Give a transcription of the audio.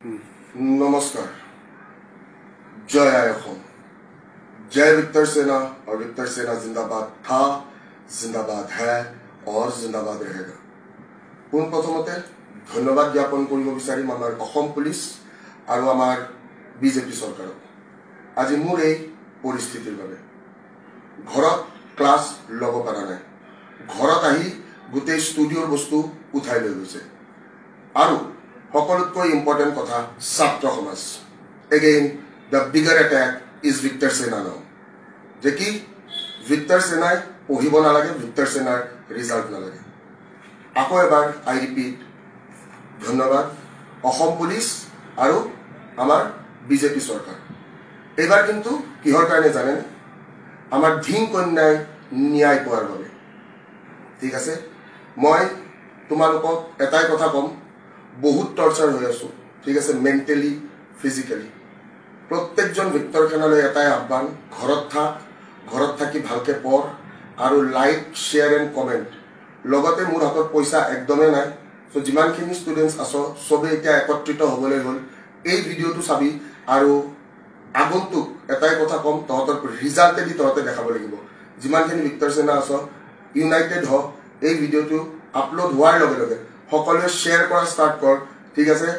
नमस्कार। जय आय अहोम। जय विक्टर सेना और विक्टर सेना जिंदाबाद था, जिंदाबाद है और जिंदाबाद रहेगा। पुन प्रथमते धन्यवाद ज्ञापन কৰিব বিচাৰিম আমাৰ অসম পুলিচ আৰু আমাৰ বিজেপি চৰকাৰক। আজি মোৰ এই পৰিস্থিতিৰ বাবে ঘৰত ক্লাছ লব পৰা নাই, ঘৰত আহি গোটেই ষ্টুডিঅ'ৰ বস্তু উঠাই লৈ গৈছে। আৰু সকলোতকৈ ইম্পৰ্টেণ্ট কথা ছাত্ৰ সমাজ। Again the bigger attack is Victor সেনা নাও, যে কি ভিক্টৰ সেনাই পঢ়িব নালাগে, ভিক্টৰ সেনাৰ ৰিজাল্ট নালাগে। আকৌ এবাৰ আই ৰিপিট ধন্যবাদ অসম পুলিচ আৰু আমাৰ বিজেপি চৰকাৰ। এইবাৰ কিন্তু কিহৰ কাৰণে জানেনে? আমাৰ ধিং কন্যাই ন্যায় পোৱাৰ বাবে। ঠিক আছে, মই তোমালোকক এটাই কথা কম, বহুত টৰ্চাৰ হৈ আছো। ঠিক আছে, মেণ্টেলি ফিজিকেলি। প্ৰত্যেকজন ভিক্টৰ সেনালৈ এটাই আহ্বান, ঘৰত থাক, ঘৰত থাকি ভালকে পঢ় আৰু লাইক শ্বেয়াৰ এণ্ড কমেণ্ট। লগতে মোৰ হাতত পইচা একদমেই নাই, চ' যিমানখিনি ষ্টুডেণ্টছ আছ চবেই এতিয়া একত্ৰিত হ'বলৈ হ'ল। এই ভিডিঅ'টো চাবি আৰু আগন্তুক এটাই কথা কম, তহঁতৰ ৰিজাল্টেদি তহঁতে দেখাব লাগিব। যিমানখিনি ভিক্টৰ সেনা আছ ইউনাইটেড হ। এই ভিডিঅ'টো আপলোড হোৱাৰ লগে লগে সকলোৱে শ্বেয়াৰ কৰা ষ্টাৰ্ট কৰ। ঠিক আছে।